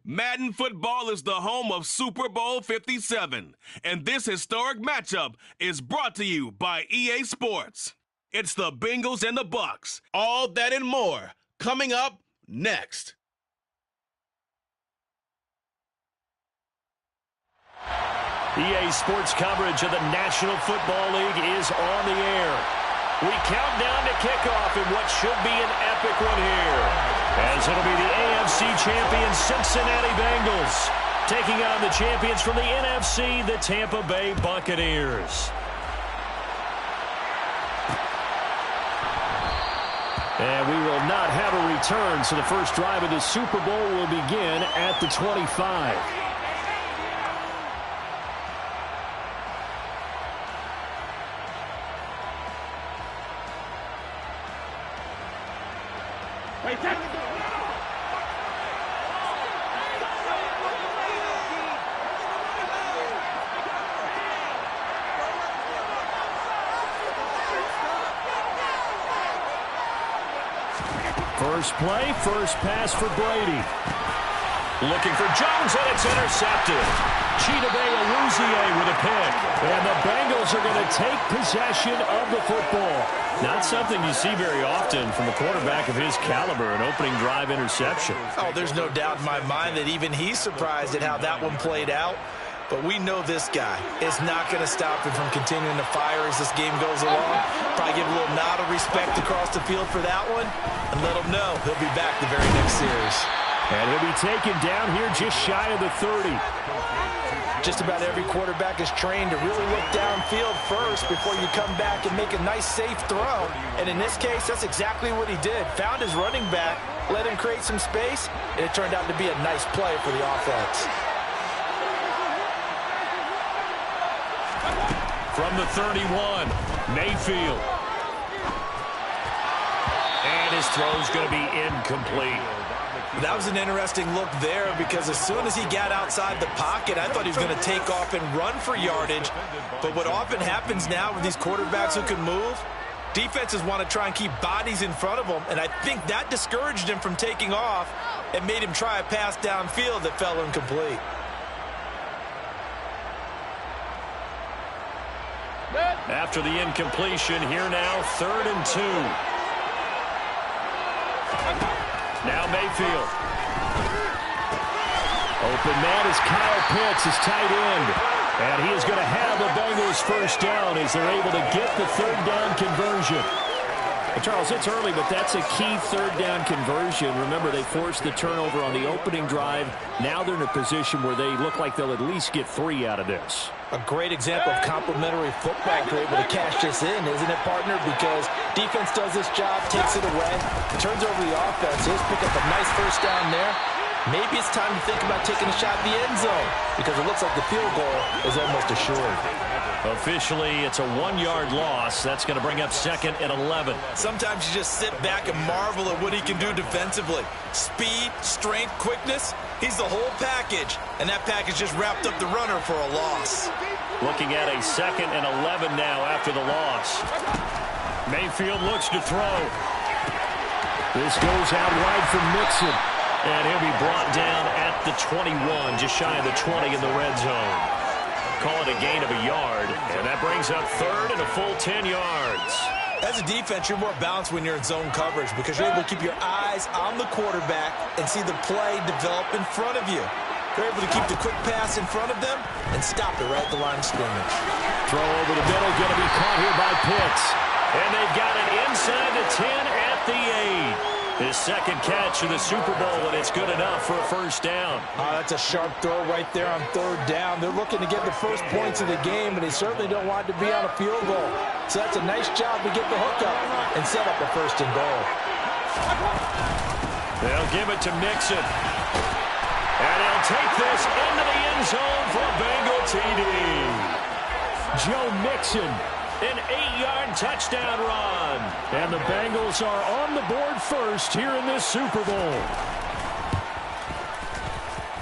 Madden football is the home of Super Bowl 57, and this historic matchup is brought to you by EA Sports. It's the Bengals and the Bucks. All that and more coming up next. EA Sports coverage of the National Football League is on the air. We count down to kickoff in what should be an epic one here, as it'll be the AFC champion Cincinnati Bengals taking on the champions from the NFC, the Tampa Bay Buccaneers. And we will not have a return, so the first drive of the Super Bowl will begin at the 25. First play, first pass for Brady. Looking for Jones, and it's intercepted. Chidobe Awuzie with a pick. And the Bengals are going to take possession of the football. Not something you see very often from a quarterback of his caliber, an opening drive interception. Oh, there's no doubt in my mind that even he's surprised at how that one played out. But we know this guy is not going to stop him from continuing to fire as this game goes along. Probably give a little nod of respect across the field for that one and let him know he'll be back the very next series. And he'll be taken down here just shy of the 30. Just about every quarterback is trained to really look downfield first before you come back and make a nice, safe throw. And in this case, that's exactly what he did. Found his running back, let him create some space, and it turned out to be a nice play for the offense. From the 31, Mayfield. And his throw's going to be incomplete. That was an interesting look there because as soon as he got outside the pocket, I thought he was going to take off and run for yardage. But what often happens now with these quarterbacks who can move, defenses want to try and keep bodies in front of them, and I think that discouraged him from taking off and made him try a pass downfield that fell incomplete. After the incompletion, here now, 3rd and 2. Now Mayfield. Open man is Kyle Pitts, his tight end. And he is going to have the Bengals first down as they're able to get the 3rd down conversion. Well, Charles, it's early, but that's a key 3rd down conversion. Remember, they forced the turnover on the opening drive. Now they're in a position where they look like they'll at least get 3 out of this. A great example of complementary football if they're able to cash this in, isn't it, partner? Because defense does this job, takes it away, turns over the offense. He'll pick up a nice first down there. Maybe it's time to think about taking a shot in the end zone because it looks like the field goal is almost assured. Officially, it's a 1-yard loss. That's going to bring up 2nd and 11. Sometimes you just sit back and marvel at what he can do defensively. Speed, strength, quickness. He's the whole package, and that package just wrapped up the runner for a loss. Looking at a 2nd and 11 now after the loss. Mayfield looks to throw. This goes out wide from Mixon. And he'll be brought down at the 21, just shy of the 20 in the red zone. Call it a gain of a yard, and that brings up 3rd and a full 10 yards. As a defense, you're more balanced when you're in zone coverage because you're able to keep your eyes on the quarterback and see the play develop in front of you. You're able to keep the quick pass in front of them and stop it right at the line of scrimmage. Throw over the middle, going to be caught here by Pitts. And they've got it inside the 10 at the 8. His 2nd catch of the Super Bowl, and it's good enough for a first down. That's a sharp throw right there on 3rd down. They're looking to get the first points of the game, and they certainly don't want it to be on a field goal. So that's a nice job to get the hook up and set up a 1st and goal. They'll give it to Mixon. And he'll take this into the end zone for a Bengal TD. Joe Mixon. An 8-yard touchdown run. And the Bengals are on the board first here in this Super Bowl.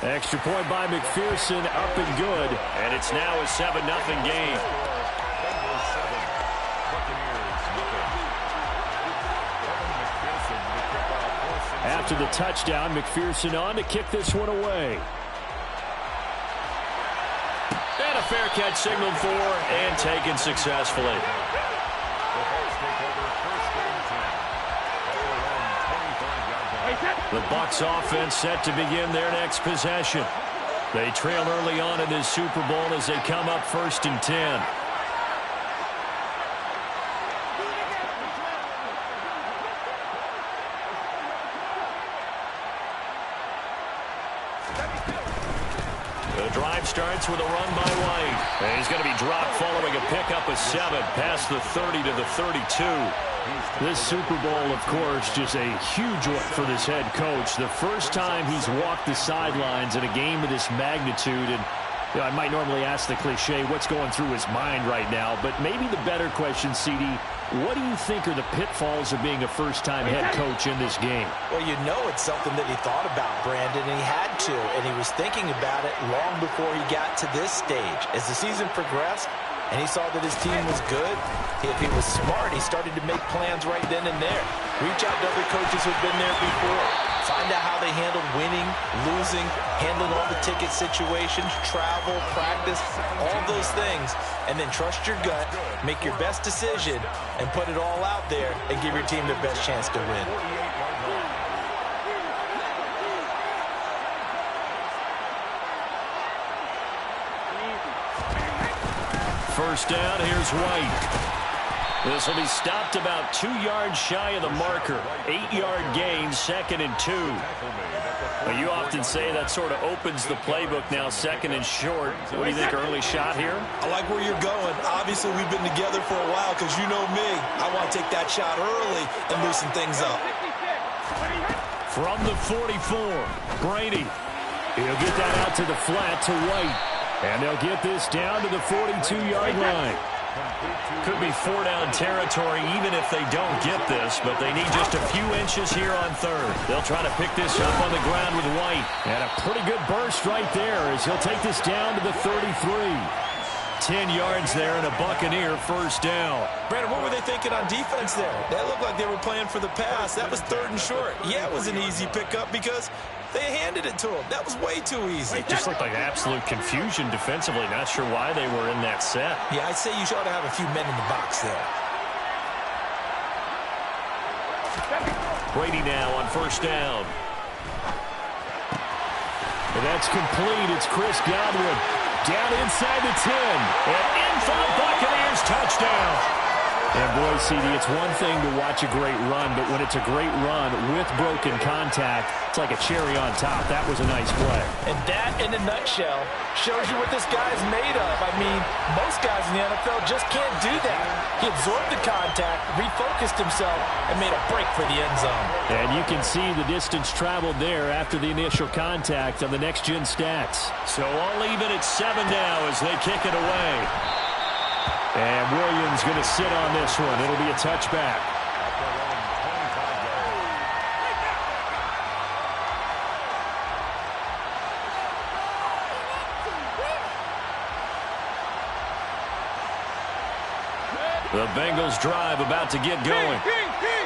Extra point by McPherson, up and good. And it's now a 7-0 game. After the touchdown, McPherson on to kick this one away. And a fair catch signaled for and taken successfully. The Bucs offense set to begin their next possession. They trail early on in this Super Bowl as they come up 1st and 10. The drive starts with a run by White. And he's going to be dropped following a pickup of 7 past the 30 to the 32. This Super Bowl, of course, just a huge one for this head coach. The first time he's walked the sidelines in a game of this magnitude. And you know, I might normally ask the cliche, what's going through his mind right now? But maybe the better question, CD, what do you think are the pitfalls of being a first-time head coach in this game? Well, you know it's something that he thought about, Brandon, and he had to. And he was thinking about it long before he got to this stage. As the season progressed, and he saw that his team was good, if he was smart, he started to make plans right then and there. Reach out to other coaches who've been there before. Find out how they handled winning, losing, handling all the ticket situations, travel, practice, all those things. And then trust your gut, make your best decision, and put it all out there and give your team the best chance to win. First down, here's White. This will be stopped about 2 yards shy of the marker. 8-yard gain, 2nd and 2. Well, you often say that sort of opens the playbook now, 2nd and short. What do you think, early shot here? I like where you're going. Obviously, we've been together for a while because you know me. I want to take that shot early and loosen things up. From the 44, Brady. He'll get that out to the flat to White. And they'll get this down to the 42-yard line. Could be 4-down territory even if they don't get this, but they need just a few inches here on 3rd. They'll try to pick this up on the ground with White. And a pretty good burst right there as he'll take this down to the 33. 10 yards there and a Buccaneer first down. Brandon, what were they thinking on defense there? That looked like they were playing for the pass. That was 3rd and short. Yeah, it was an easy pickup because they handed it to him. That was way too easy. It just looked like absolute confusion defensively. Not sure why they were in that set. Yeah, I'd say you ought to have a few men in the box there. Brady now on first down. And that's complete. It's Chris Godwin. Down inside the 10. And in for the Buccaneers touchdown. And boy, CD, it's one thing to watch a great run, but when it's a great run with broken contact, it's like a cherry on top. That was a nice play. And that, in a nutshell, shows you what this guy's made of. I mean, most guys in the NFL just can't do that. He absorbed the contact, refocused himself, and made a break for the end zone. And you can see the distance traveled there after the initial contact on the next-gen stats. So all even at 7 now as they kick it away. And Williams going to sit on this one. It'll be a touchback. The Bengals drive about to get going.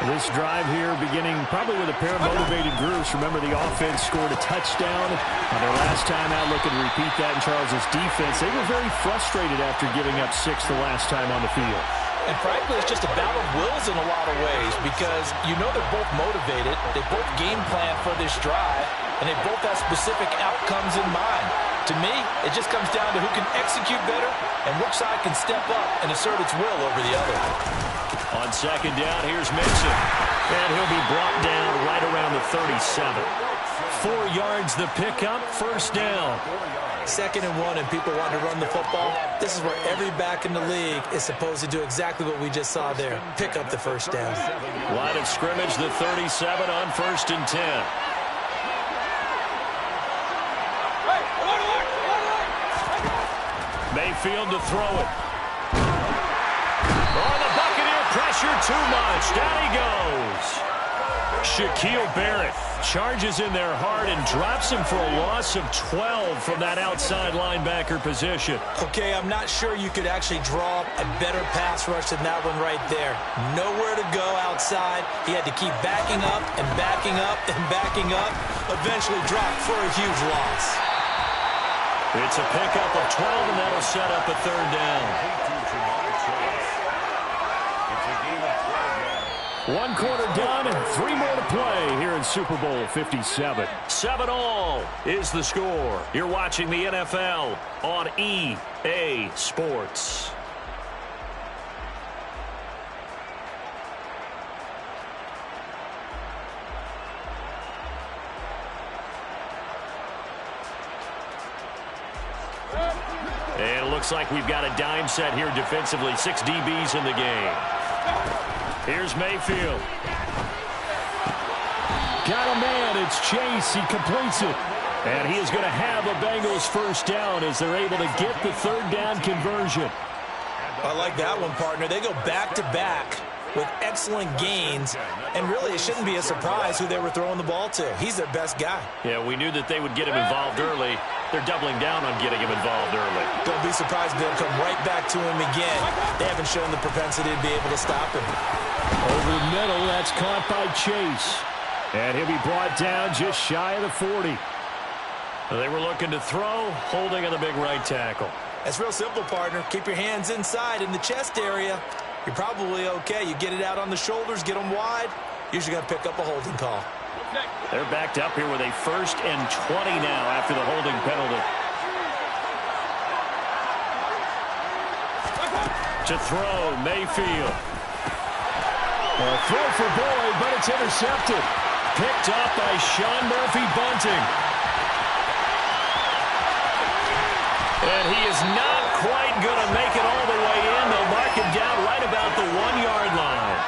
This drive here beginning probably with a pair of motivated groups. Remember, the offense scored a touchdown on their last time out. Looking to repeat that in Charles's defense. They were very frustrated after giving up 6 the last time on the field. And frankly, it's just a battle of wills in a lot of ways because you know they're both motivated. They both game plan for this drive, and they both have specific outcomes in mind. To me, it just comes down to who can execute better and which side can step up and assert its will over the other. On second down, here's Mixon. And he'll be brought down right around the 37. 4 yards the pickup, first down. 2nd and 1, and people want to run the football. This is where every back in the league is supposed to do exactly what we just saw there. Pick up the first down. Line of scrimmage, the 37 on 1st and 10. Mayfield to throw it. Oh, the Buccaneer pressure too much. Down he goes. Shaquille Barrett charges in there hard and drops him for a loss of 12 from that outside linebacker position. Okay, I'm not sure you could actually draw a better pass rush than that one right there. Nowhere to go outside. He had to keep backing up and backing up and backing up. Eventually dropped for a huge loss. It's a pickup of 12, and that'll set up a third down. One quarter done and 3 more to play here in Super Bowl 57. 7-all is the score. You're watching the NFL on EA Sports. And it looks like we've got a dime set here defensively. 6 DBs in the game. Here's Mayfield. Got a man. It's Chase. He completes it. And he is going to have a Bengals first down as they're able to get the third down conversion. I like that one, partner. They go back-to-back with excellent gains. And really, it shouldn't be a surprise who they were throwing the ball to. He's their best guy. Yeah, we knew that they would get him involved early. They're doubling down on getting him involved early. Don't be surprised they'll come right back to him again. They haven't shown the propensity to be able to stop him. Over the middle, that's caught by Chase. And he'll be brought down just shy of the 40. They were looking to throw, holding on the big right tackle. That's real simple, partner. Keep your hands inside in the chest area. You're probably okay. You get it out on the shoulders, get them wide. Usually going to pick up a holding call. They're backed up here with a 1st and 20 now after the holding penalty. To throw, Mayfield. A throw for Boyd, but it's intercepted. Picked up by Sean Murphy-Bunting. And he is not quite going to make it all the way in. They'll mark him down right about the 1-yard line.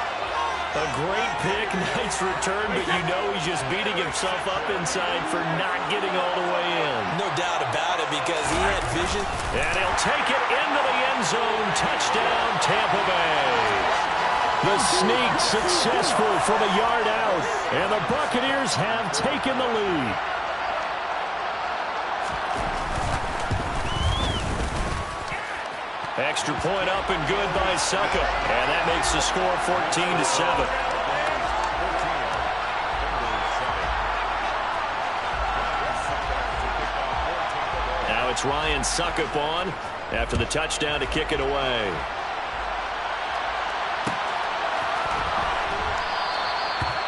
A great pick, nice return, but you know he's just beating himself up inside for not getting all the way in. No doubt about it, because he had vision. And he'll take it into the end zone. Touchdown, Tampa Bay. The sneak successful from a yard out, and the Buccaneers have taken the lead. Extra point up and good by Suckup, and that makes the score 14-7. Now it's Ryan Suckup on after the touchdown to kick it away.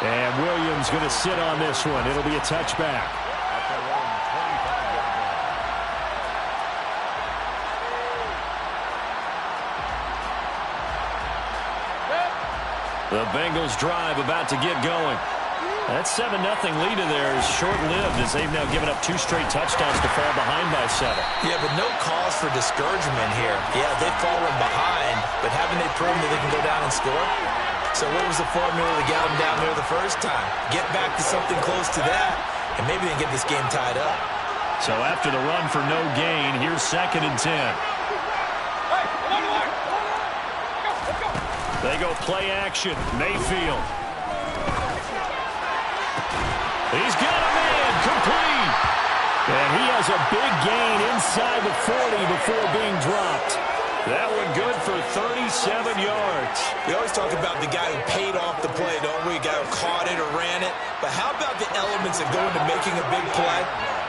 And Williams going to sit on this one. It'll be a touchback. The Bengals drive about to get going. That 7-0 lead in there is short-lived as they've now given up 2 straight touchdowns to fall behind by 7. Yeah, but no cause for discouragement here. Yeah, they've fallen behind, but haven't they proven that they can go down and score? So what was the formula that got them down there the first time? Get back to something close to that, and maybe they can get this game tied up. So after the run for no gain, here's 2nd and 10. They go play action. Mayfield. He's got a man complete. And he has a big gain inside the 40 before being dropped. That one good for 37 yards. We always talk about the guy who paid off the play, don't we? The guy who caught it or ran it. But how about the elements that go into making a big play?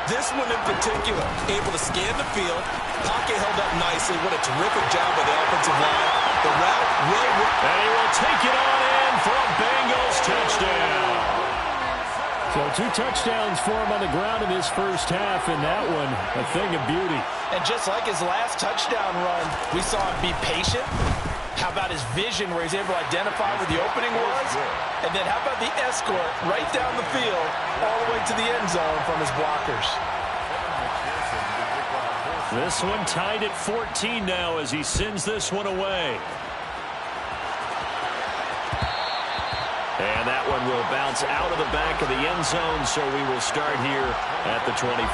This one in particular, able to scan the field. Pocket held up nicely. What a terrific job by the offensive line. The route will work. And he will take it on in for a Bengals touchdown. So 2 touchdowns for him on the ground in this first half, and that one a thing of beauty. And just like his last touchdown run, we saw him be patient. How about his vision where he's able to identify where the opening was? And then how about the escort right down the field all the way to the end zone from his blockers? This one tied at 14 now as he sends this one away. And that one will bounce out of the back of the end zone, so we will start here at the 25.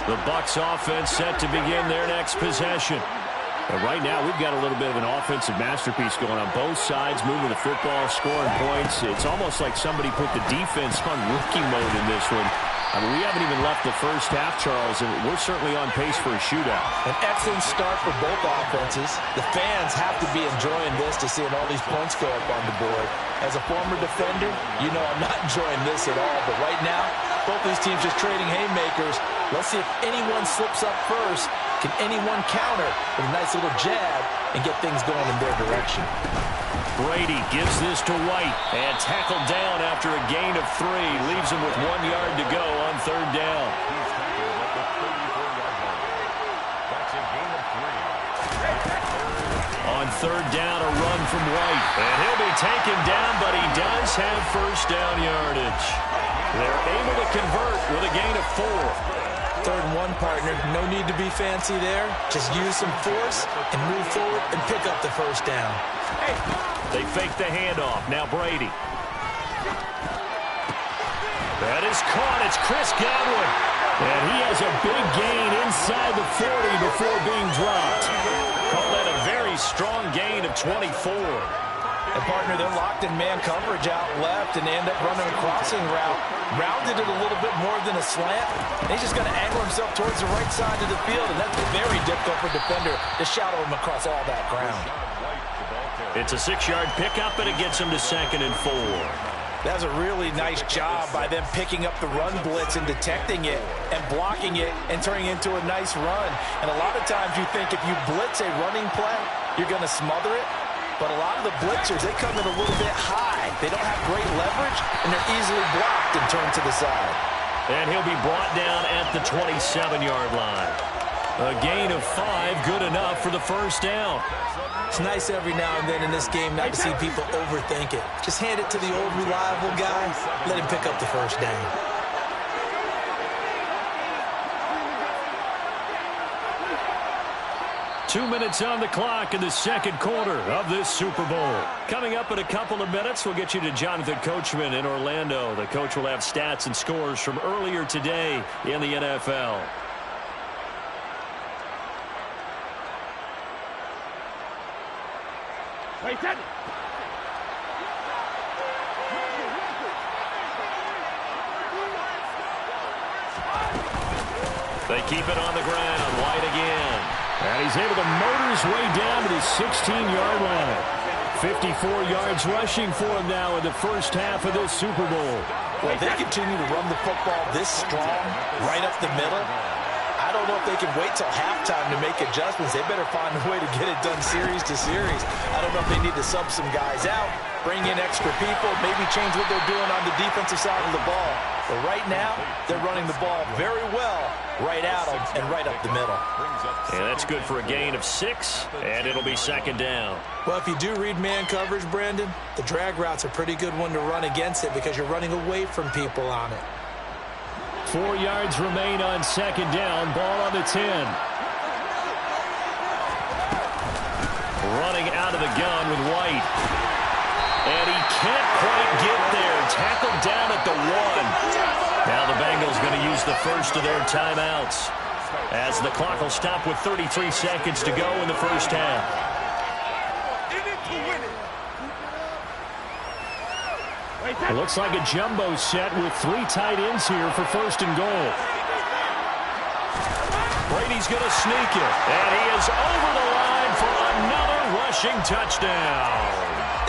The Bucs offense set to begin their next possession. And right now, we've got a little bit of an offensive masterpiece going on both sides, moving the football, scoring points. It's almost like somebody put the defense on rookie mode in this one. I mean, we haven't even left the first half, Charles, and we're certainly on pace for a shootout. An excellent start for both offenses. The fans have to be enjoying this to seeing all these points go up on the board. As a former defender, you know I'm not enjoying this at all. But right now, both these teams just trading haymakers. Let's see if anyone slips up first. Can anyone counter with a nice little jab and get things going in their direction? Brady gives this to White and tackled down after a gain of 3. Leaves him with 1 yard to go on third down. On third down, a run from White. And he'll be taken down, but he does have first down yardage. They're able to convert with a gain of 4. 3rd and 1, partner. No need to be fancy there. Just use some force and move forward and pick up the first down. They fake the handoff. Now Brady. That is caught. It's Chris Godwin. And he has a big gain inside the 40 before being dropped. Call that a very strong gain of 24. And, partner, they're locked in man coverage out left, and they end up running a crossing route. Rounded it a little bit more than a slant. And he's just going to angle himself towards the right side of the field, and that's very difficult for a defender to shadow him across all that ground. It's a 6-yard pickup, and it gets him to 2nd and 4. That was a really nice job by them picking up the run blitz and detecting it and blocking it and turning it into a nice run. And a lot of times you think if you blitz a running play, you're going to smother it. But a lot of the blitzers, they come in a little bit high. They don't have great leverage, and they're easily blocked and turned to the side. And he'll be brought down at the 27-yard line. A gain of 5, good enough for the first down. It's nice every now and then in this game not to see people overthink it. Just hand it to the old reliable guy. Let him pick up the first down. Two minutes on the clock in the second quarter of this Super Bowl. Coming up in a couple of minutes, we'll get you to Jonathan Coachman in Orlando. The coach will have stats and scores from earlier today in the NFL. They keep it on the ground. White again. And he's able to motor his way down to the 16-yard line. 54 yards rushing for him now in the first half of this Super Bowl. Well, if they continue to run the football this strong, right up the middle, I don't know if they can wait till halftime to make adjustments. They better find a way to get it done series to series. I don't know if they need to sub some guys out, bring in extra people, maybe change what they're doing on the defensive side of the ball. But right now, they're running the ball very well right at them and right up the middle. And that's good for a gain of 6, and it'll be second down. Well, if you do read man coverage, Brandon, the drag route's a pretty good one to run against it because you're running away from people on it. 4 yards remain on second down. Ball on the 10. Running out of the gun with White. And he can't quite get there. Tackled down at the 1. Now the Bengals going to use the first of their timeouts, as the clock will stop with 33 seconds to go in the first half. It looks like a jumbo set with 3 tight ends here for first and goal. Brady's going to sneak it, and he is over the line for another rushing touchdown.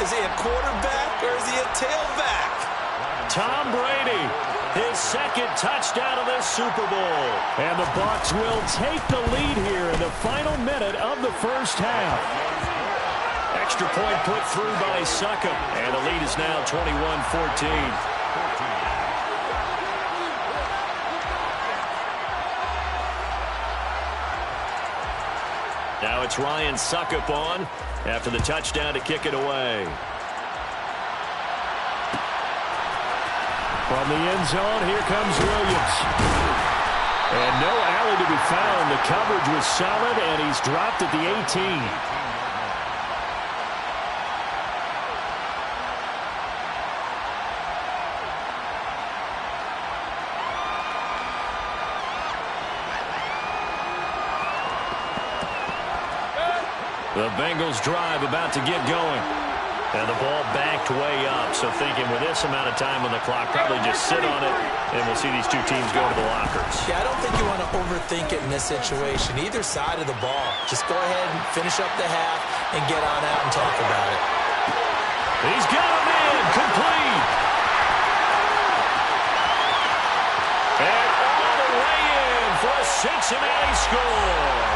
Is he a quarterback or is he a tailback? Tom Brady, his second touchdown of this Super Bowl. And the Bucs will take the lead here in the final minute of the first half. Extra point put through by Succop, and the lead is now 21-14. Now it's Ryan Succop on after the touchdown to kick it away. From the end zone, here comes Williams. And no alley to be found. The coverage was solid, and he's dropped at the 18. The Bengals drive about to get going. And the ball backed way up. So thinking with this amount of time on the clock, probably just sit on it, and we'll see these two teams go to the lockers. Yeah, I don't think you want to overthink it in this situation. Either side of the ball. Just go ahead and finish up the half and get on out and talk about it. He's got him in. Complete. And all the way in for a Cincinnati score.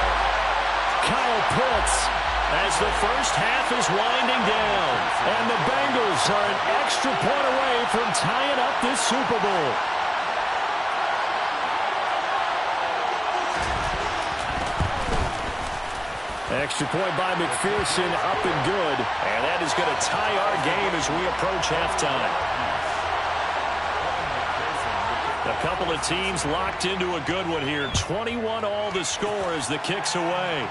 Kyle Pitts as the first half is winding down. And the Bengals are an extra point away from tying up this Super Bowl. Extra point by McPherson, up and good. And that is going to tie our game as we approach halftime. A couple of teams locked into a good one here. 21 all the score as the kick's away.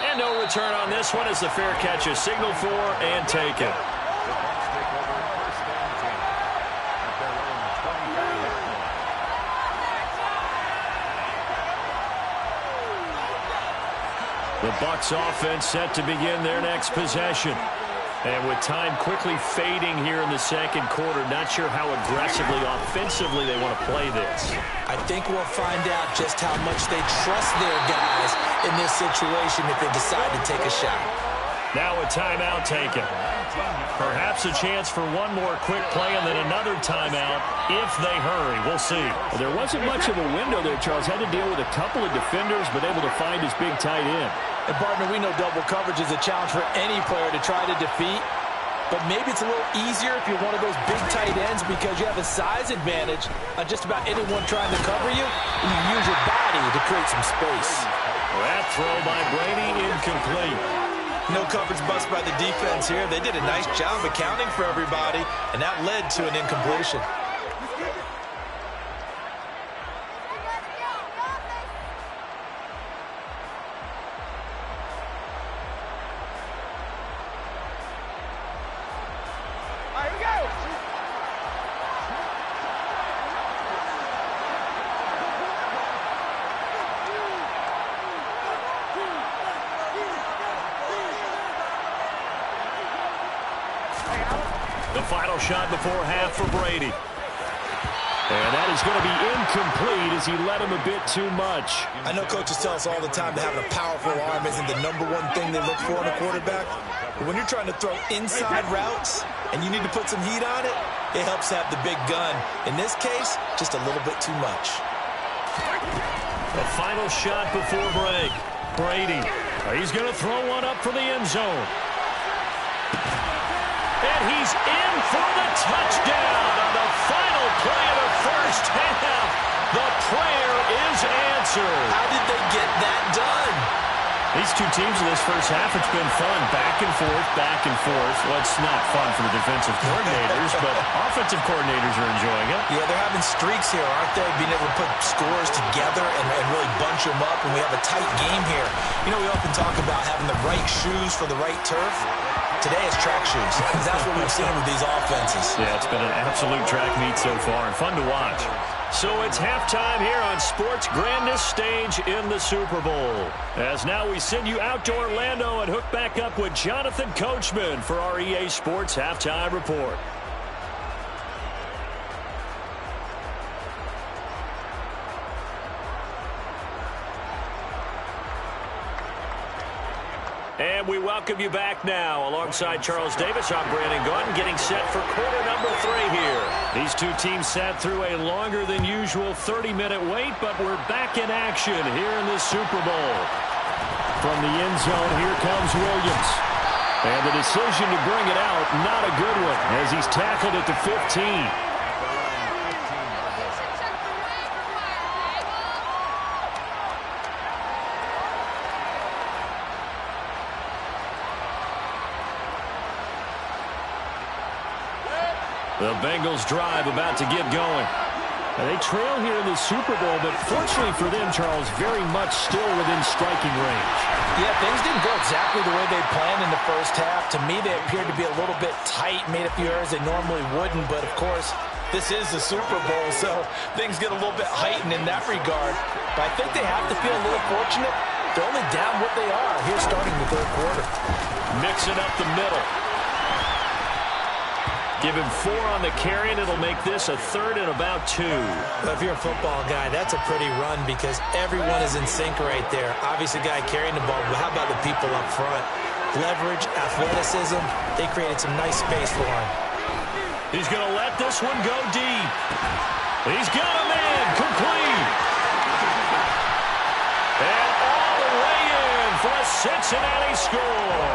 And no return on this one as the fair catch is signaled for and taken. The Bucs offense set to begin their next possession. And with time quickly fading here in the second quarter, not sure how aggressively, offensively they want to play this. I think we'll find out just how much they trust their guys in this situation if they decide to take a shot. Now a timeout taken. Perhaps a chance for one more quick play and then another timeout if they hurry. We'll see. Well, there wasn't much of a window there, Charles. Had to deal with a couple of defenders, but able to find his big tight end. And, partner, we know double coverage is a challenge for any player to try to defeat. But maybe it's a little easier if you're one of those big tight ends because you have a size advantage on just about anyone trying to cover you. And you use your body to create some space. That throw by Brady incomplete. No coverage bust by the defense here. They did a nice job accounting for everybody, and that led to an incompletion. The final shot before half for Brady. And that is going to be incomplete as he led him a bit too much. I know coaches tell us all the time that having a powerful arm isn't the number one thing they look for in a quarterback. But when you're trying to throw inside routes and you need to put some heat on it, it helps have the big gun. In this case, just a little bit too much. The final shot before break. Brady. He's going to throw one up for the end zone. And he's in for the touchdown on the final play of the first half. The prayer is answered. How did they get that done? These two teams in this first half, it's been fun. Back and forth, back and forth. Well, it's not fun for the defensive coordinators, but offensive coordinators are enjoying it. Yeah, they're having streaks here, aren't they? Being able to put scores together and really bunch them up, and we have a tight game here. You know, we often talk about having the right shoes for the right turf. Today it's track shoes. That's what we've seen with these offenses. Yeah, it's been an absolute track meet so far and fun to watch. So it's halftime here on sports' grandest stage in the Super Bowl. As now we send you out to Orlando and hook back up with Jonathan Coachman for our EA Sports Halftime Report. And we welcome you back now. Alongside Charles Davis, I'm Brandon Gaudin, getting set for quarter number 3 here. These two teams sat through a longer than usual 30-minute wait, but we're back in action here in the Super Bowl. From the end zone, here comes Williams. And the decision to bring it out, not a good one, as he's tackled at the 15. The Bengals drive about to get going. Now, they trail here in the Super Bowl, but fortunately for them, Charles, very much still within striking range. Yeah, things didn't go exactly the way they planned in the first half. To me, they appeared to be a little bit tight, made a few errors they normally wouldn't. But, of course, this is the Super Bowl, so things get a little bit heightened in that regard. But I think they have to feel a little fortunate They're only down what they are here starting the third quarter. Mixing up the middle. Give him 4 on the carry, and it'll make this a third and about 2. Well, if you're a football guy, that's a pretty run because everyone is in sync right there. Obviously, the guy carrying the ball, but how about the people up front? Leverage, athleticism, they created some nice space for him. He's going to let this one go deep. He's got a man complete. And all the way in for a Cincinnati score.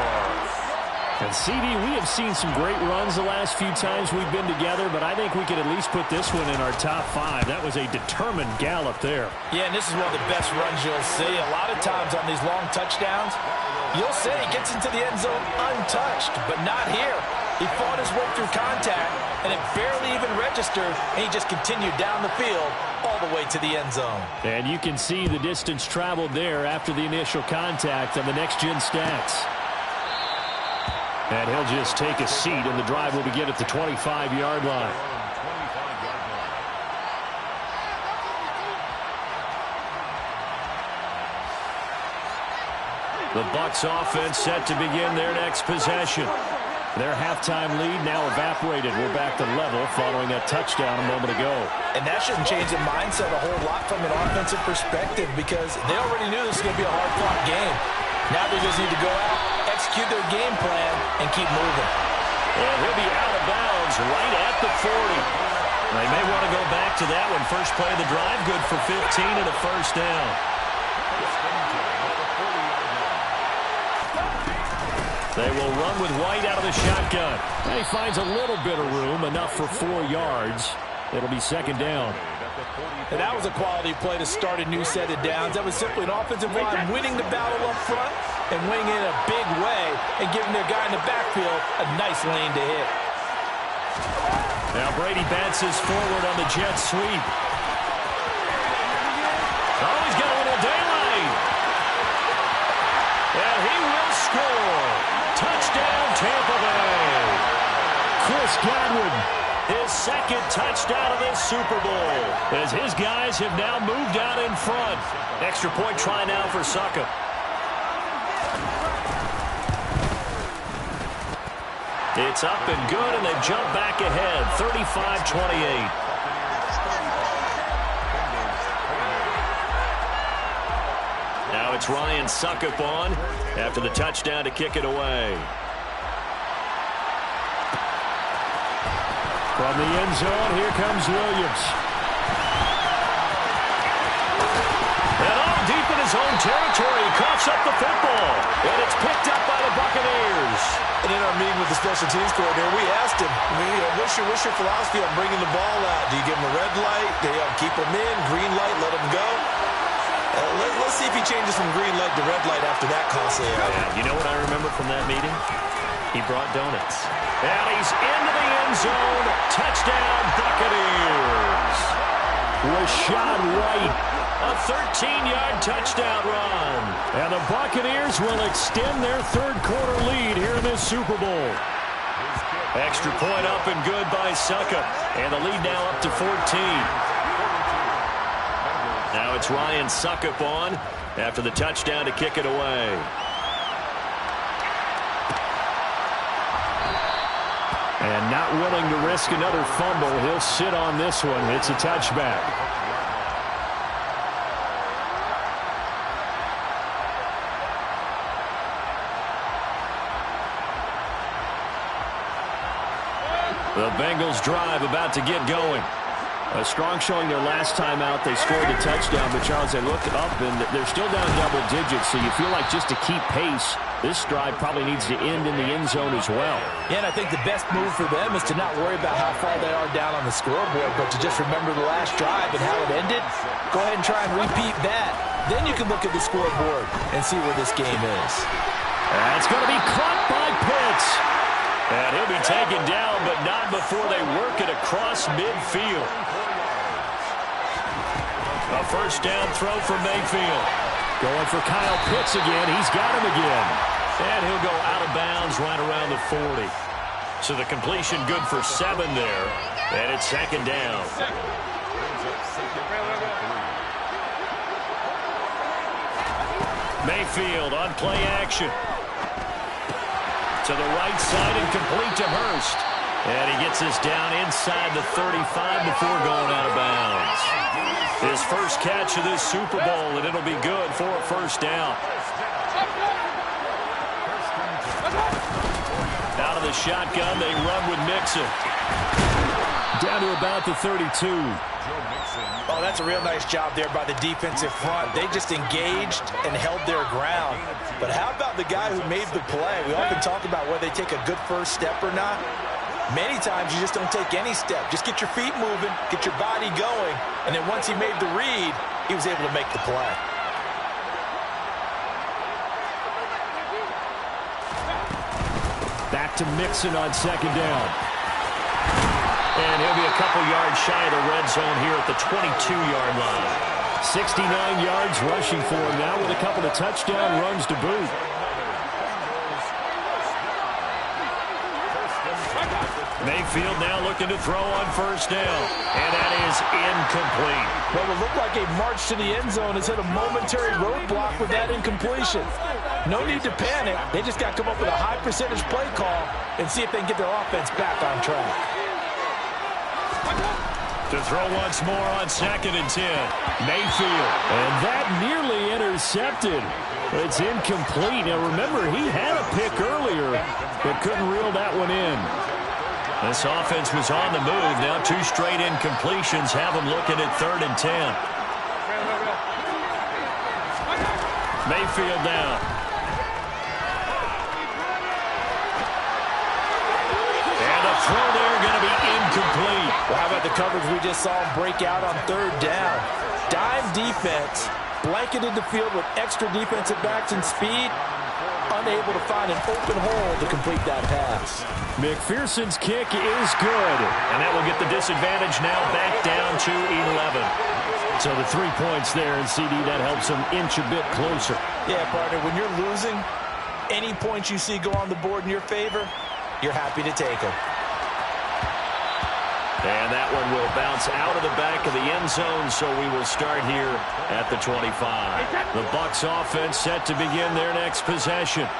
And, CD, we have seen some great runs the last few times we've been together, but I think we could at least put this one in our top 5. That was a determined gallop there. Yeah, and this is one of the best runs you'll see. A lot of times on these long touchdowns, you'll say he gets into the end zone untouched, but not here. He fought his way through contact, and it barely even registered, and he just continued down the field all the way to the end zone. And you can see the distance traveled there after the initial contact on the next-gen stats. And he'll just take a seat, and the drive will begin at the 25-yard line. The Bucs offense set to begin their next possession. Their halftime lead now evaporated. We're back to level following that touchdown a moment ago. And that shouldn't change the mindset a whole lot from an offensive perspective because they already knew this was going to be a hard-fought game. Now they just need to go out, execute their game plan, and keep moving. And he'll be out of bounds right at the 40. They may want to go back to that one. First play of the drive, good for 15 and a first down. They will run with White out of the shotgun. And he finds a little bit of room, enough for 4 yards. It'll be second down. And that was a quality play to start a new set of downs. That was simply an offensive line winning the battle up front and winning it in a big way and giving their guy in the backfield a nice lane to hit. Now Brady bounces forward on the jet sweep. Oh, he's got a little daylight. And he will score. Touchdown, Tampa Bay. Chris Godwin. His second touchdown of this Super Bowl, as his guys have now moved out in front. Extra point try now for Suckup. It's up and good, and they jump back ahead, 35-28. Now it's Ryan Suckup on after the touchdown to kick it away. From the end zone, here comes Williams. And all deep in his own territory, he coughs up the football. And it's picked up by the Buccaneers. And in our meeting with the special teams coordinator, we asked him, what's your philosophy on bringing the ball out? Do you give him a red light? Do you keep him in? Green light, let him go? Let's see if he changes from green light to red light after that costly error. Yeah, you know what I remember from that meeting? He brought donuts. And he's into the end zone. Touchdown, Buccaneers. Rachaad White. A 13-yard touchdown run. And the Buccaneers will extend their third-quarter lead here in this Super Bowl. Extra point up and good by Suckup. And the lead now up to 14. Now it's Ryan Suckup on after the touchdown to kick it away. And not willing to risk another fumble, he'll sit on this one. It's a touchback. The Bengals drive about to get going. A strong showing their last time out. They scored the touchdown, but Charles, they look up and they're still down double digits, so you feel like just to keep pace, this drive probably needs to end in the end zone as well. Yeah, and I think the best move for them is to not worry about how far they are down on the scoreboard, but to just remember the last drive and how it ended. Go ahead and try and repeat that. Then you can look at the scoreboard and see where this game is. That's going to be caught by Pitts. And he'll be taken down, but not before they work it across midfield. A first down throw from Mayfield. Going for Kyle Pitts again. He's got him again. And he'll go out of bounds right around the 40. So the completion good for 7 there. And it's second down. Mayfield on play action. To the right side and complete to Hurst. And he gets this down inside the 35 before going out of bounds. His first catch of this Super Bowl, and it'll be good for a first down. Out of the shotgun, they run with Mixon. Down to about the 32. Oh, that's a real nice job there by the defensive front. They just engaged and held their ground. But how about the guy who made the play? We often talk about whether they take a good first step or not. Many times you just don't take any step. Just get your feet moving, get your body going, and then once he made the read, he was able to make the play. Back to Mixon on second down. And he'll be a couple yards shy of the red zone here at the 22-yard line. 69 yards rushing for him now with a couple of touchdown runs to boot. Mayfield now looking to throw on first down. And that is incomplete. What will look like a march to the end zone has hit a momentary roadblock with that incompletion. No need to panic. They just got to come up with a high percentage play call and see if they can get their offense back on track. To throw once more on second and 10. Mayfield. And that nearly intercepted. It's incomplete. Now remember, he had a pick earlier, but couldn't reel that one in. This offense was on the move. Now two straight incompletions have them looking at 3rd and 10. Mayfield down. And a throw there going to be incomplete. Well, how about the coverage we just saw him break out on 3rd down? Dime defense, blanketed the field with extra defensive backs and speed, unable to find an open hole to complete that pass. McPherson's kick is good. And that will get the disadvantage now back down to 11. So the 3 points there, and CD, that helps them inch a bit closer. Yeah, partner, when you're losing, any points you see go on the board in your favor, you're happy to take them. And that one will bounce out of the back of the end zone, so we will start here at the 25. The Bucs offense set to begin their next possession.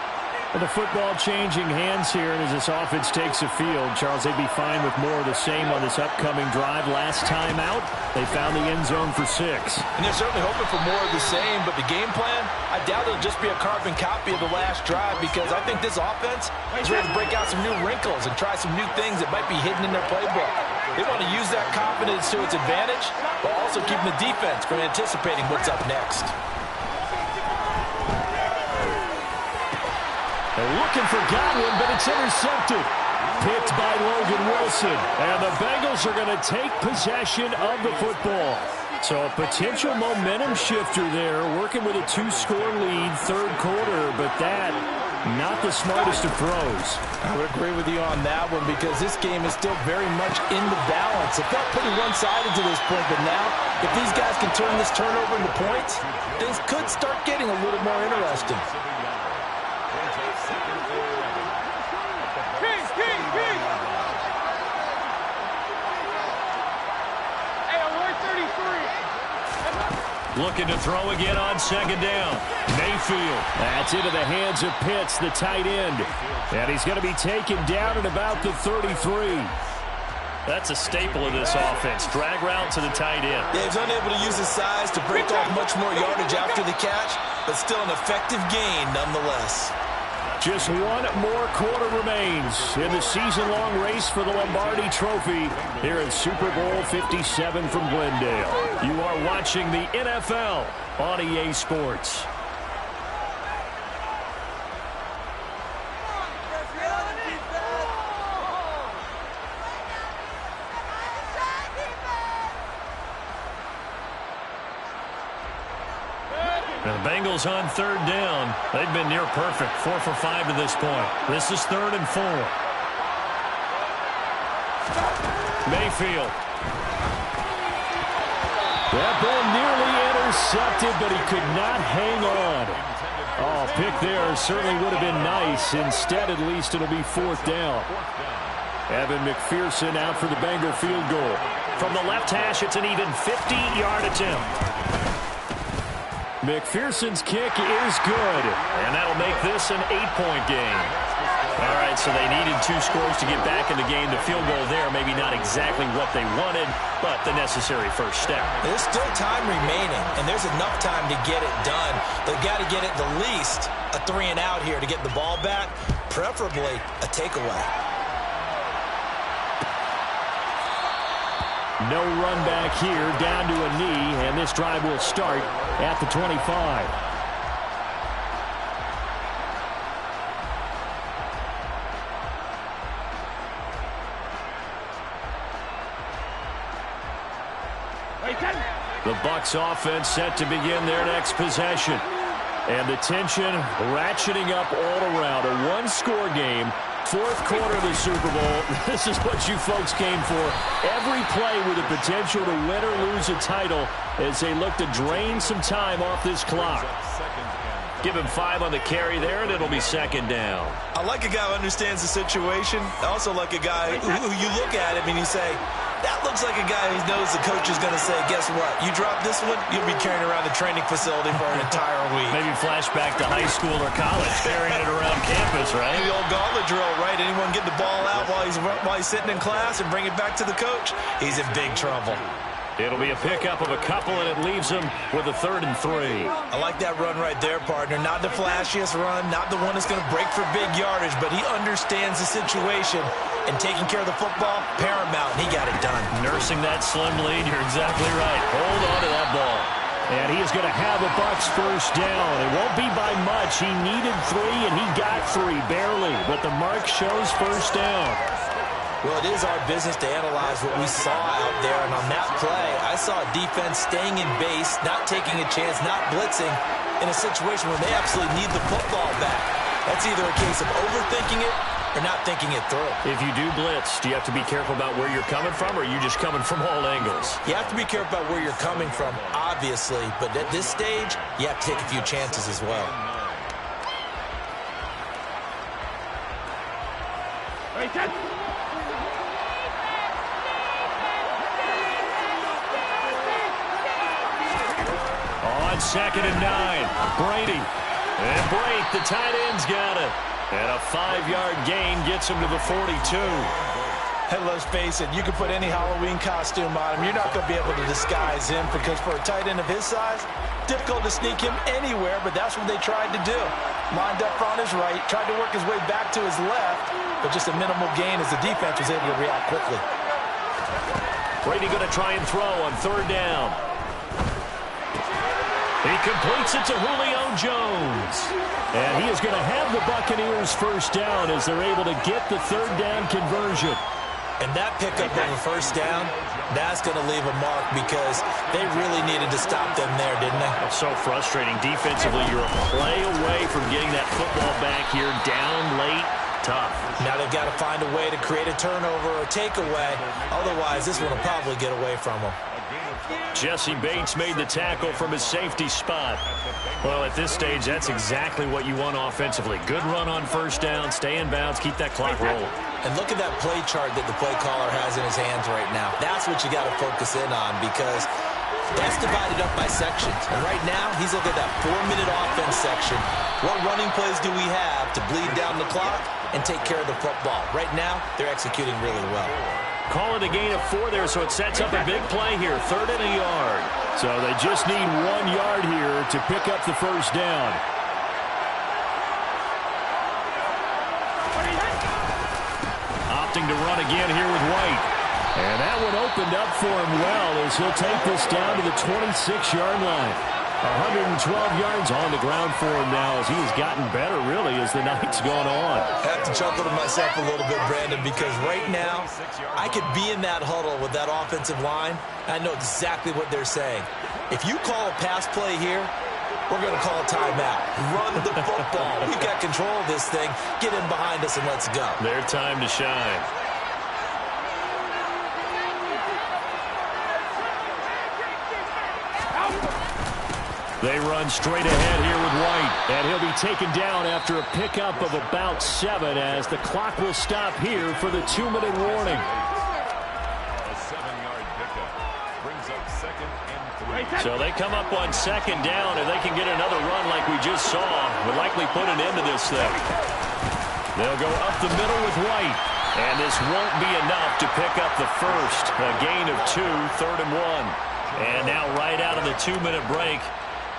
Well, the football changing hands here, and as this offense takes the field, Charles, they'd be fine with more of the same on this upcoming drive. Last time out, they found the end zone for 6. And they're certainly hoping for more of the same, but the game plan, I doubt it'll just be a carbon copy of the last drive, because I think this offense is ready to break out some new wrinkles and try some new things that might be hidden in their playbook. They want to use that confidence to its advantage, while also keeping the defense from anticipating what's up next. They're looking for Godwin, but it's intercepted. Picked by Logan Wilson. And the Bengals are going to take possession of the football. So a potential momentum shifter there, working with a 2-score lead, 3rd quarter, but that, not the smartest of throws. I would agree with you on that one, because this game is still very much in the balance. It felt pretty one-sided to this point, but now, if these guys can turn this turnover into points, things could start getting a little more interesting. Looking to throw again on second down. Mayfield. That's into the hands of Pitts, the tight end. And he's going to be taken down at about the 33. That's a staple of this offense. Drag route to the tight end. Yeah, he's unable to use his size to break off much more yardage after the catch, but still an effective gain nonetheless. Just one more quarter remains in the season-long race for the Lombardi Trophy here in Super Bowl 57 from Glendale. You are watching the NFL on EA Sports. The Bengals on 3rd down. They've been near perfect, 4 for 5 to this point. This is 3rd and 4. Mayfield. That ball nearly intercepted, but he could not hang on. Oh, pick there certainly would have been nice. Instead, at least it'll be 4th down. Evan McPherson out for the Bengal field goal. From the left hash, it's an even 50-yard attempt. McPherson's kick is good, and that'll make this an 8-point game. All right, so they needed 2 scores to get back in the game. The field goal there, maybe not exactly what they wanted, but the necessary first step. There's still time remaining, and there's enough time to get it done. They've got to get it the least a 3-and-out here to get the ball back, preferably a takeaway. No run back here, down to a knee, and this drive will start at the 25. The Bucs offense set to begin their next possession. And the tension ratcheting up all around. A one-score game, 4th quarter of the Super Bowl. This is what you folks came for. Every play with the potential to win or lose a title as they look to drain some time off this clock. Give him 5 on the carry there, and it'll be 2nd down. I like a guy who understands the situation. I also like a guy who you look at him and you say, that looks like a guy who knows the coach is going to say, guess what? You drop this one, you'll be carrying around the training facility for an entire week. Maybe flashback to high school or college, carrying it around campus, right? The old gauntlet drill, right? Anyone get the ball out while he's sitting in class and bring it back to the coach? He's in big trouble. It'll be a pickup of a couple, and it leaves him with a 3rd and 3. I like that run right there, partner. Not the flashiest run, not the one that's going to break for big yardage, but he understands the situation, and taking care of the football, paramount, and he got it done. Nursing that slim lead, you're exactly right. Hold on to that ball. And he is going to have a Bucs first down. It won't be by much. He needed 3, and he got 3, barely. But the mark shows first down. Well, it is our business to analyze what we saw out there. And on that play, I saw a defense staying in base, not taking a chance, not blitzing in a situation where they absolutely need the football back. That's either a case of overthinking it or not thinking it through. If you do blitz, do you have to be careful about where you're coming from, or are you just coming from all angles? You have to be careful about where you're coming from, obviously. But at this stage, you have to take a few chances as well. On 2nd and 9, Brady. And Brate, the tight end's got it. And a 5-yard gain gets him to the 42. Hey, let's face it, you can put any Halloween costume on him. You're not going to be able to disguise him because for a tight end of his size, difficult to sneak him anywhere, but that's what they tried to do. Lined up on his right, tried to work his way back to his left, but just a minimal gain as the defense was able to react quickly. Brady going to try and throw on 3rd down. He completes it to Julio Jones. And he is going to have the Buccaneers first down as they're able to get the 3rd down conversion. And that pickup of a first down, that's going to leave a mark because they really needed to stop them there, didn't they? It's so frustrating. Defensively, you're a play away from getting that football back here down late. Tough. Now they've got to find a way to create a turnover or a takeaway. Otherwise, this one will probably get away from them. Jesse Bates made the tackle from his safety spot. Well, at this stage, that's exactly what you want offensively. Good run on first down, stay in bounds, keep that clock rolling. And look at that play chart that the play caller has in his hands right now. That's what you got to focus in on because that's divided up by sections. And right now, he's looking at that 4-minute offense section. What running plays do we have to bleed down the clock and take care of the football? Right now, they're executing really well. Call it a gain of 4 there, so it sets up a big play here. 3rd and a yard. So they just need 1 yard here to pick up the first down. Opting to run again here with White. And that one opened up for him well as he'll take this down to the 26-yard line. 112 yards on the ground for him now as he has gotten better, really, as the night's gone on. I have to chuckle to myself a little bit, Brandon, because right now I could be in that huddle with that offensive line. I know exactly what they're saying. If you call a pass play here, we're going to call a timeout. Run the football. We've got control of this thing. Get in behind us and let's go. Their time to shine. They run straight ahead here with White. And he'll be taken down after a pickup of about 7 as the clock will stop here for the 2-minute warning. A 7-yard pickup brings up 2nd and 3. So they come up on second down, and they can get another run like we just saw. Would likely put an end to this thing. They'll go up the middle with White. And this won't be enough to pick up the first. A gain of 2, 3rd and 1. And now right out of the 2-minute break,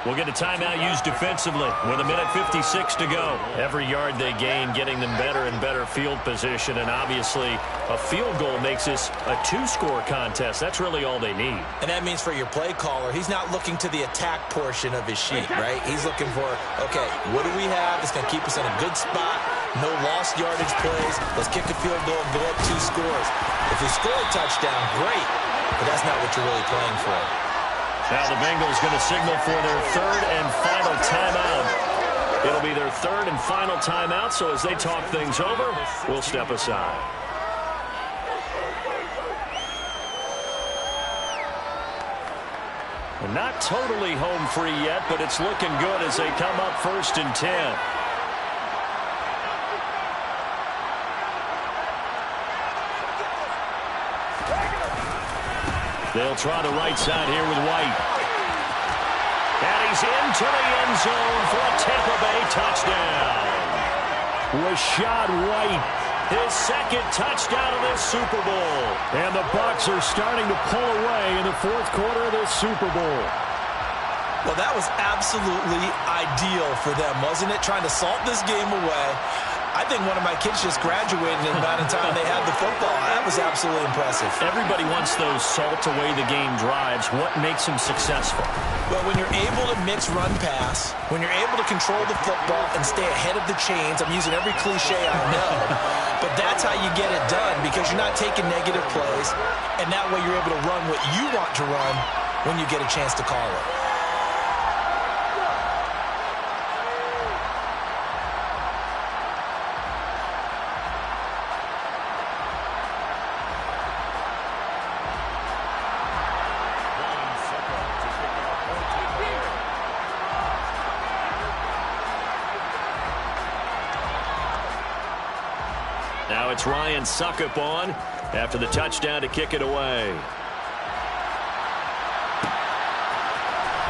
we'll get a timeout used defensively with 1:56 to go. Every yard they gain, getting them better and better field position. And obviously, a field goal makes this a 2-score contest. That's really all they need. And that means for your play caller, he's not looking to the attack portion of his sheet, right? He's looking for, okay, what do we have that's going to keep us in a good spot? No lost yardage plays. Let's kick a field goal and go up 2 scores. If we score a touchdown, great. But that's not what you're really playing for. Now the Bengals going to signal for their 3rd and final timeout. It'll be their 3rd and final timeout, so as they talk things over, we'll step aside. And not totally home free yet, but it's looking good as they come up 1st and 10. They'll try the right side here with White. And he's into the end zone for a Tampa Bay touchdown. Rashad White, his 2nd touchdown of this Super Bowl. And the Bucs are starting to pull away in the 4th quarter of this Super Bowl. Well, that was absolutely ideal for them, wasn't it? Trying to salt this game away. I think one of my kids just graduated in the amount of time they had the football. That was absolutely impressive. Everybody wants those salt-away-the-game drives. What makes them successful? Well, when you're able to mix run-pass, when you're able to control the football and stay ahead of the chains, I'm using every cliche I know, but that's how you get it done because you're not taking negative plays, and that way you're able to run what you want to run when you get a chance to call it. Now it's Ryan Suckup on after the touchdown to kick it away.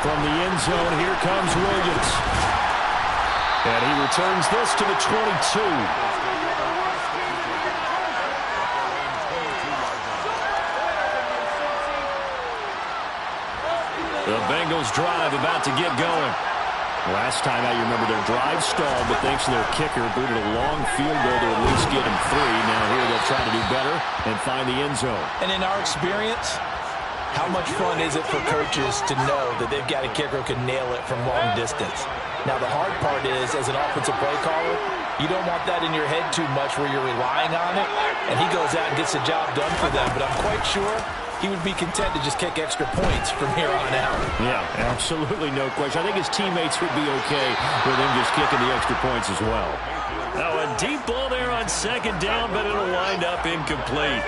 From the end zone, here comes Williams. And he returns this to the 22. The Bengals drive about to get going. Last time out, you remember their drive stalled, but thanks to their kicker, booted a long field goal to at least get them 3. Now here they'll try to do better and find the end zone. And in our experience, how much fun is it for coaches to know that they've got a kicker who can nail it from long distance? Now, the hard part is, as an offensive play caller, you don't want that in your head too much where you're relying on it, and he goes out and gets the job done for them. But I'm quite sure he would be content to just kick extra points from here on out. Yeah, absolutely no question. I think his teammates would be okay with him just kicking the extra points as well. Now a deep ball there on 2nd down, but it'll wind up incomplete.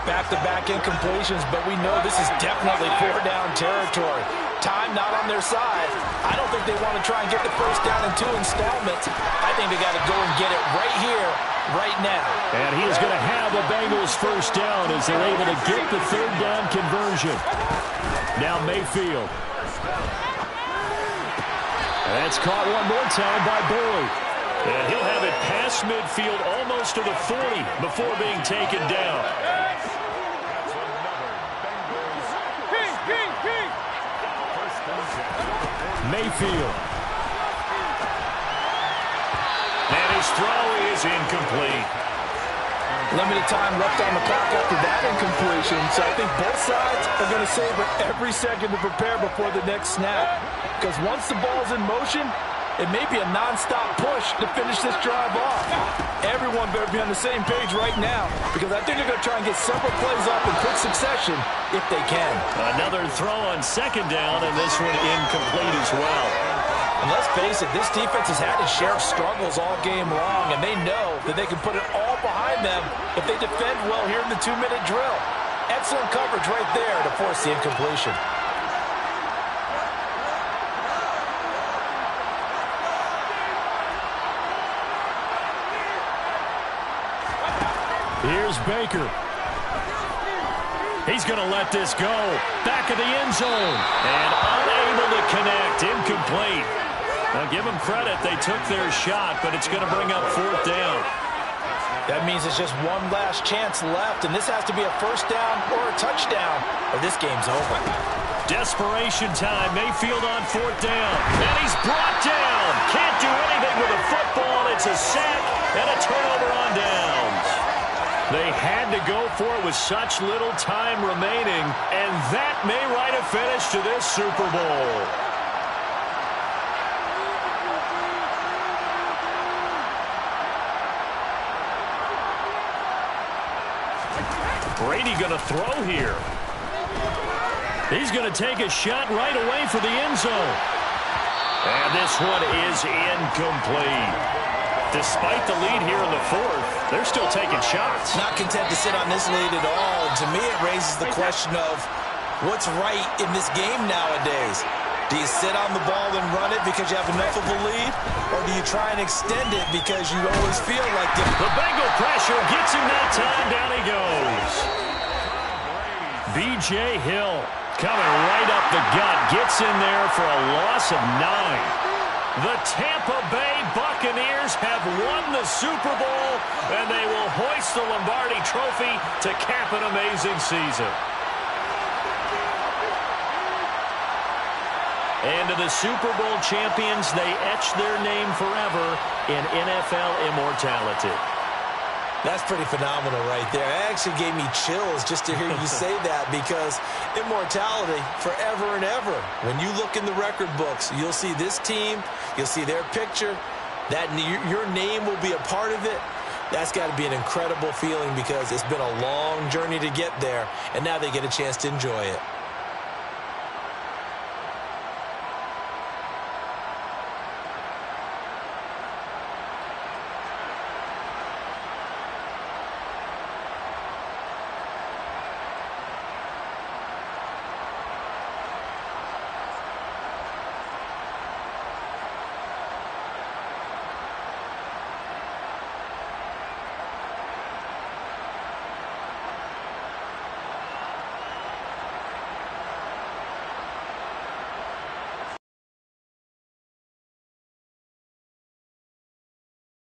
Back-to-back incompletions, but we know this is definitely 4-down territory. Time not on their side. I don't think they want to try and get the first down in 2 installments. I think they got to go and get it right here, right now. And he is going to have the Bengals first down as they're able to get the 3rd down conversion. Now Mayfield. That's caught one more time by Boyd. And he'll have it past midfield almost to the 40 before being taken down. Mayfield. And his throw is incomplete. Limited time left on the clock after that incompletion, so I think both sides are going to savor every second to prepare before the next snap. Because once the ball's in motion, it may be a non-stop push to finish this drive off. Everyone better be on the same page right now, because I think they're going to try and get several plays off in quick succession if they can. Another throw on 2nd down, and this one incomplete as well. And let's face it, this defense has had its share of struggles all game long, and they know that they can put it all behind them if they defend well here in the 2-minute drill. Excellent coverage right there to force the incompletion. Here's Baker. He's going to let this go. Back of the end zone. And unable to connect. Incomplete. Now, give them credit. They took their shot, but it's going to bring up 4th down. That means it's just one last chance left, and this has to be a 1st down or a touchdown, or this game's over. Desperation time. Mayfield on 4th down. And he's brought down. Can't do anything with a football. It's a sack and a turnover on downs. They had to go for it with such little time remaining, and that may write a finish to this Super Bowl. Brady going to throw here. He's going to take a shot right away for the end zone. And this one is incomplete. Despite the lead here in the 4th, they're still taking shots. Not content to sit on this lead at all. And to me, it raises the question of what's right in this game nowadays. Do you sit on the ball and run it because you have enough of a lead? Or do you try and extend it because you always feel like the Bengal pressure gets him that time. Down he goes. B.J. Hill coming right up the gut. Gets in there for a loss of 9. The Tampa Bay Buccaneers have won the Super Bowl, and they will hoist the Lombardi Trophy to cap an amazing season. And to the Super Bowl champions, they etch their name forever in NFL immortality. That's pretty phenomenal right there. It actually gave me chills just to hear you say that, because immortality forever and ever. When you look in the record books, you'll see this team, you'll see their picture, that your name will be a part of it. That's got to be an incredible feeling, because it's been a long journey to get there, and now they get a chance to enjoy it.